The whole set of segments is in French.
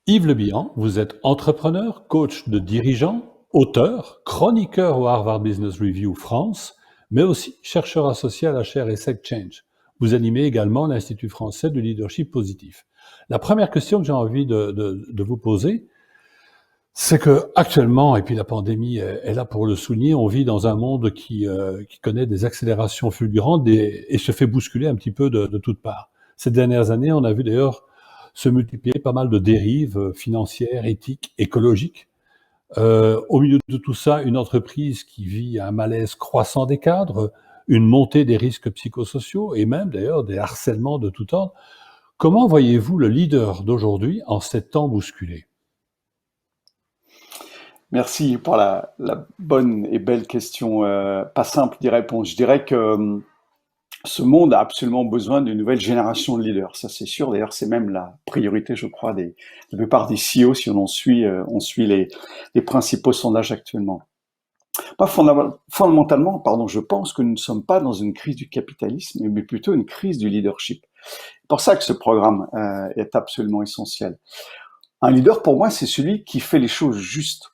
Yves Le Bihan, vous êtes entrepreneur, coach de dirigeants, auteur, chroniqueur au Harvard Business Review France, mais aussi chercheur associé à la chaire ESSEC Change. Vous animez également l'Institut français du leadership positif. La première question que j'ai envie de vous poser, c'est que actuellement, et puis la pandémie est là pour le souligner, on vit dans un monde qui connaît des accélérations fulgurantes et se fait bousculer un petit peu de toutes parts. Ces dernières années, on a vu d'ailleurs se multiplier pas mal de dérives financières, éthiques, écologiques. Au milieu de tout ça, une entreprise qui vit un malaise croissant des cadres, une montée des risques psychosociaux et même d'ailleurs des harcèlements de tout ordre. Comment voyez-vous le leader d'aujourd'hui en ces temps bousculés? Merci pour la bonne et belle question, pas simple d'y répondre. Je dirais que ce monde a absolument besoin d'une nouvelle génération de leaders, ça c'est sûr. D'ailleurs, c'est même la priorité, je crois, de la plupart des CEO si on suit les principaux sondages actuellement. Pas fondamentalement, pardon, je pense que nous ne sommes pas dans une crise du capitalisme, mais plutôt une crise du leadership. C'est pour ça que ce programme est absolument essentiel. Un leader, pour moi, c'est celui qui fait les choses justes.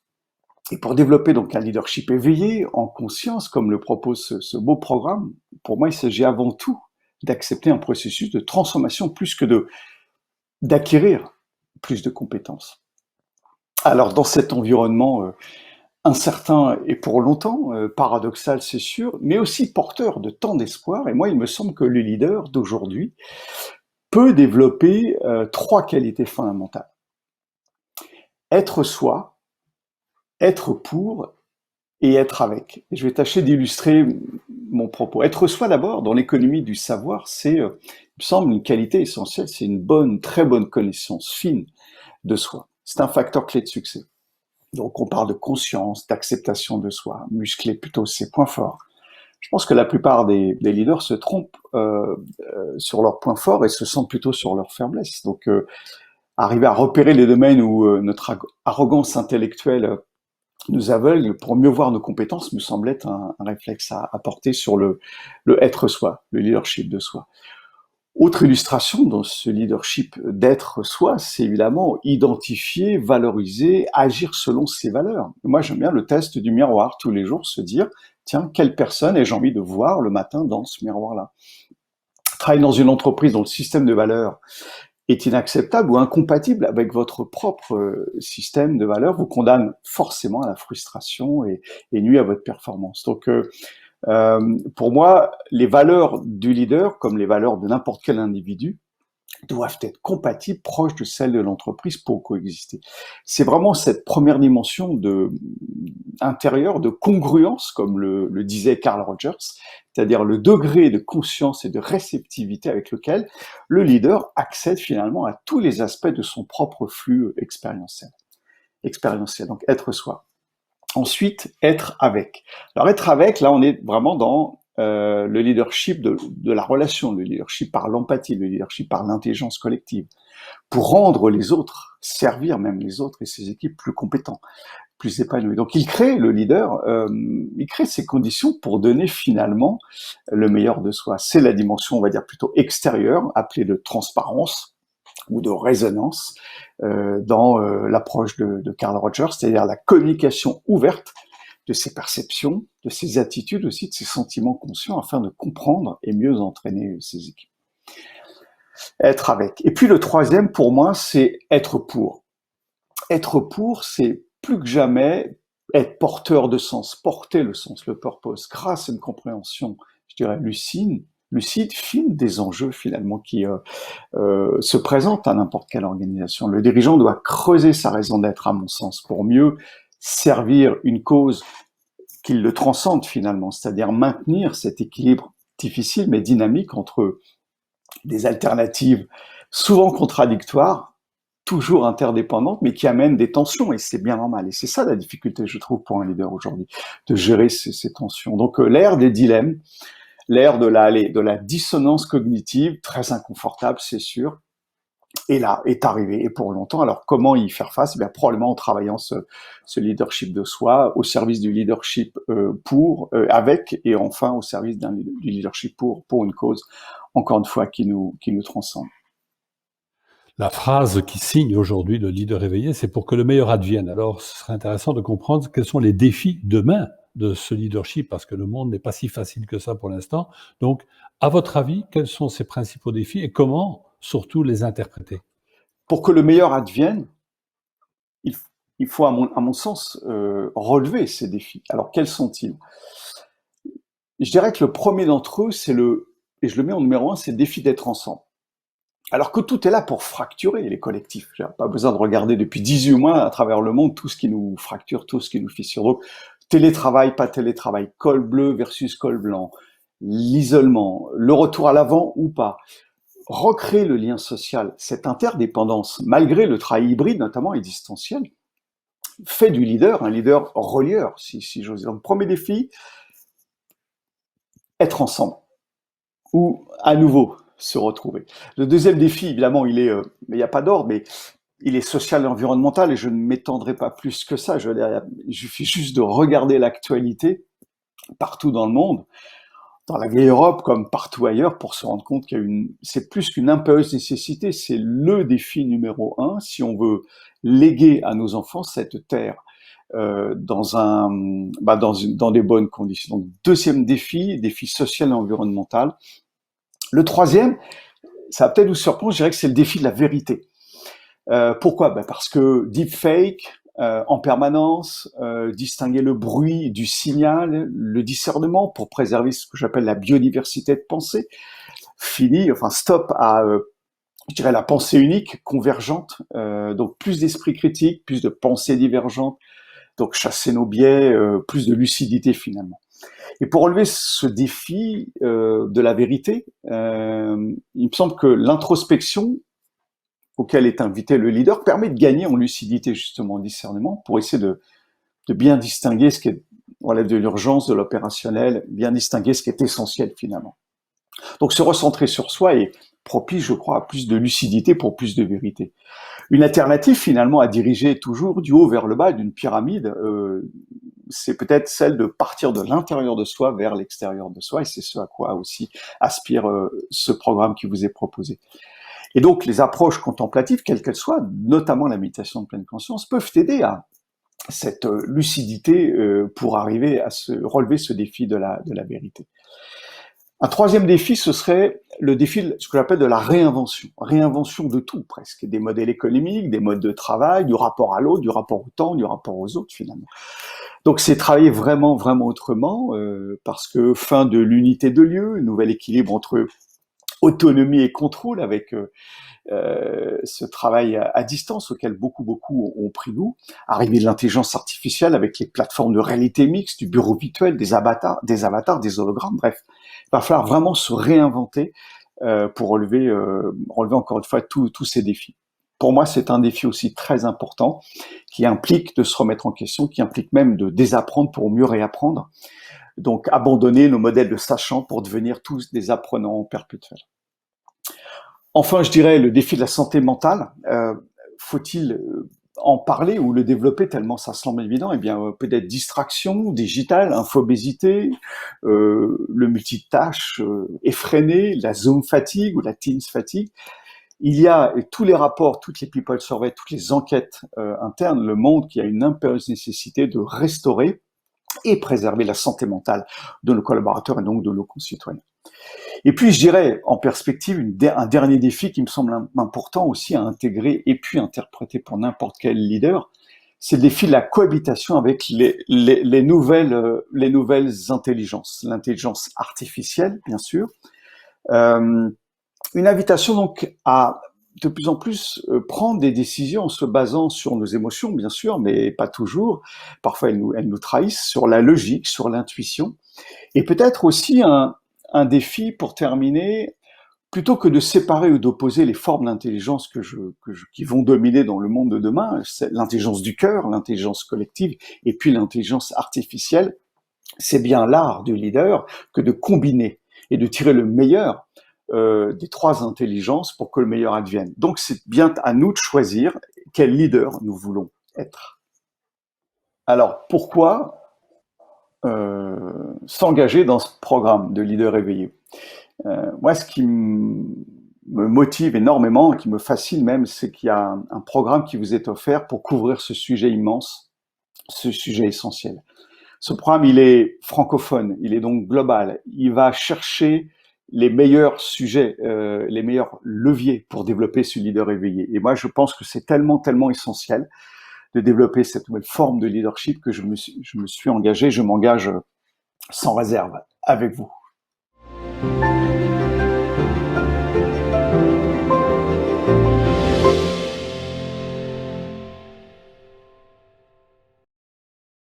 Et pour développer donc un leadership éveillé, en conscience, comme le propose ce beau programme, pour moi, il s'agit avant tout d'accepter un processus de transformation plus que d'acquérir plus de compétences. Alors, dans cet environnement incertain et pour longtemps, paradoxal, c'est sûr, mais aussi porteur de tant d'espoir, et moi, il me semble que le leader d'aujourd'hui peut développer trois qualités fondamentales. Être soi, être pour et être avec. Et je vais tâcher d'illustrer mon propos. Être soi d'abord, dans l'économie du savoir, c'est, il me semble, une qualité essentielle, c'est une bonne, très bonne connaissance fine de soi. C'est un facteur clé de succès. Donc on parle de conscience, d'acceptation de soi, muscler plutôt ses points forts. Je pense que la plupart des leaders se trompent sur leurs points forts et se sentent plutôt sur leurs faiblesses. Donc arriver à repérer les domaines où notre arrogance intellectuelle nous aveugle pour mieux voir nos compétences me semble être un réflexe à apporter sur le être soi, le leadership de soi. Autre illustration dans ce leadership d'être soi, c'est évidemment identifier, valoriser, agir selon ses valeurs. Moi, j'aime bien le test du miroir tous les jours, se dire, tiens, quelle personne ai-je envie de voir le matin dans ce miroir-là? Travailler dans une entreprise dont le système de valeurs est inacceptable ou incompatible avec votre propre système de valeurs, vous condamne forcément à la frustration et nuit à votre performance. Donc, pour moi, les valeurs du leader, comme les valeurs de n'importe quel individu, doivent être compatibles, proches de celles de l'entreprise pour coexister. C'est vraiment cette première dimension intérieure de congruence, comme le disait Carl Rogers, c'est-à-dire le degré de conscience et de réceptivité avec lequel le leader accède finalement à tous les aspects de son propre flux expérientiel. Donc être soi. Ensuite, être avec. Alors être avec, là on est vraiment dans le leadership de la relation, le leadership par l'empathie, le leadership par l'intelligence collective, pour rendre les autres, servir même les autres et ses équipes plus compétents, plus épanouis. Donc il crée, le leader, il crée ces conditions pour donner finalement le meilleur de soi. C'est la dimension, on va dire, plutôt extérieure, appelée de transparence ou de résonance, dans l'approche de Carl Rogers, c'est-à-dire la communication ouverte de ses perceptions, de ses attitudes aussi, de ses sentiments conscients, afin de comprendre et mieux entraîner ses équipes. Être avec. Et puis le troisième, pour moi, c'est être pour. Être pour, c'est plus que jamais être porteur de sens, porter le sens, le purpose, grâce à une compréhension, je dirais, lucide, fine des enjeux finalement qui se présentent à n'importe quelle organisation. Le dirigeant doit creuser sa raison d'être, à mon sens, pour mieux servir une cause qu'il le transcende finalement, c'est-à-dire maintenir cet équilibre difficile mais dynamique entre des alternatives souvent contradictoires, toujours interdépendantes, mais qui amènent des tensions, et c'est bien normal. Et c'est ça la difficulté, je trouve, pour un leader aujourd'hui, de gérer ces tensions. Donc l'ère des dilemmes, l'ère de la dissonance cognitive, très inconfortable, c'est sûr, et là, est arrivé, et pour longtemps. Alors comment y faire face? Eh bien, probablement en travaillant ce leadership de soi, au service du leadership avec, et enfin au service du leadership pour une cause, encore une fois, qui nous transcende. La phrase qui signe aujourd'hui le leader éveillé, c'est pour que le meilleur advienne. Alors, ce serait intéressant de comprendre quels sont les défis demain de ce leadership, parce que le monde n'est pas si facile que ça pour l'instant. Donc, à votre avis, quels sont ces principaux défis et comment surtout les interpréter? Pour que le meilleur advienne, il, il faut, à mon sens, relever ces défis. Alors, quels sont-ils? Je dirais que le premier d'entre eux, et je le mets en numéro un, c'est le défi d'être ensemble. Alors que tout est là pour fracturer les collectifs. J'ai pas besoin de regarder depuis 18 mois à travers le monde tout ce qui nous fracture, tout ce qui nous fissure. Donc, télétravail, pas télétravail, col bleu versus col blanc, l'isolement, le retour à l'avant ou pas. Recréer le lien social, cette interdépendance, malgré le travail hybride notamment et distanciel, fait du leader un leader relieur, si j'ose dire. Donc, premier défi, être ensemble. Ou à nouveau se retrouver. Le deuxième défi, évidemment, mais il n'y a pas d'ordre, mais il est social et environnemental, et je ne m'étendrai pas plus que ça. Il suffit juste de regarder l'actualité partout dans le monde, dans la vieille Europe comme partout ailleurs, pour se rendre compte c'est plus qu'une impérieuse nécessité, c'est le défi numéro un si on veut léguer à nos enfants cette terre dans des bonnes conditions. Donc, deuxième défi social et environnemental. Le troisième, ça va peut-être vous surprendre, je dirais que c'est le défi de la vérité. Pourquoi? Parce que deepfake, en permanence, distinguer le bruit du signal, le discernement pour préserver ce que j'appelle la biodiversité de pensée. Stop à, je dirais, la pensée unique, convergente, donc plus d'esprit critique, plus de pensée divergente, donc chasser nos biais, plus de lucidité finalement. Et pour relever ce défi de la vérité, il me semble que l'introspection auquel est invité le leader permet de gagner en lucidité, justement, en discernement, pour essayer de bien distinguer ce qui relève de l'urgence, de l'opérationnel, bien distinguer ce qui est essentiel finalement. Donc se recentrer sur soi est propice, je crois, à plus de lucidité pour plus de vérité. Une alternative finalement à diriger toujours du haut vers le bas d'une pyramide, c'est peut-être celle de partir de l'intérieur de soi vers l'extérieur de soi, et c'est ce à quoi aussi aspire ce programme qui vous est proposé. Et donc les approches contemplatives, quelles qu'elles soient, notamment la méditation de pleine conscience, peuvent aider à cette lucidité pour arriver à relever ce défi de la vérité. Un troisième défi, ce serait le défi, ce que j'appelle de la réinvention. Réinvention de tout, presque. Des modèles économiques, des modes de travail, du rapport à l'autre, du rapport au temps, du rapport aux autres, finalement. Donc, c'est travailler vraiment, vraiment autrement, parce que fin de l'unité de lieu, nouvel équilibre entre autonomie et contrôle avec ce travail à distance auquel beaucoup ont pris goût, arrivée de l'intelligence artificielle avec les plateformes de réalité mixte, du bureau virtuel, des avatars, des hologrammes, bref. Il va falloir vraiment se réinventer pour relever encore une fois tous ces défis. Pour moi, c'est un défi aussi très important qui implique de se remettre en question, qui implique même de désapprendre pour mieux réapprendre. Donc, abandonner nos modèles de sachants pour devenir tous des apprenants perpétuels. Enfin, je dirais le défi de la santé mentale. Faut-il en parler ou le développer tellement ça semble évident? Eh bien, peut-être distraction digitale, infobésité, le multitâche effréné, la Zoom fatigue ou la Teams fatigue. Il y a tous les rapports, toutes les people surveys, toutes les enquêtes internes, le monde qui a une impérieuse nécessité de restaurer et préserver la santé mentale de nos collaborateurs et donc de nos concitoyens. Et puis, je dirais, en perspective, un dernier défi qui me semble important aussi à intégrer et puis interpréter pour n'importe quel leader, c'est le défi de la cohabitation avec les nouvelles intelligences. L'intelligence artificielle, bien sûr. Une invitation donc à de plus en plus prendre des décisions en se basant sur nos émotions, bien sûr, mais pas toujours. Parfois, elles nous trahissent, sur la logique, sur l'intuition. Et peut-être aussi un défi pour terminer, plutôt que de séparer ou d'opposer les formes d'intelligence qui vont dominer dans le monde de demain, c'est l'intelligence du cœur, l'intelligence collective, et puis l'intelligence artificielle, c'est bien l'art du leader que de combiner et de tirer le meilleur des trois intelligences pour que le meilleur advienne. Donc c'est bien à nous de choisir quel leader nous voulons être. Alors pourquoi s'engager dans ce programme de leader éveillé? Moi, ce qui me motive énormément, qui me fascine même, c'est qu'il y a un programme qui vous est offert pour couvrir ce sujet immense, ce sujet essentiel. Ce programme, il est francophone, il est donc global. Il va chercher les meilleurs sujets, les meilleurs leviers pour développer ce leader éveillé. Et moi, je pense que c'est tellement, tellement essentiel de développer cette nouvelle forme de leadership que je me suis engagé, je m'engage sans réserve avec vous.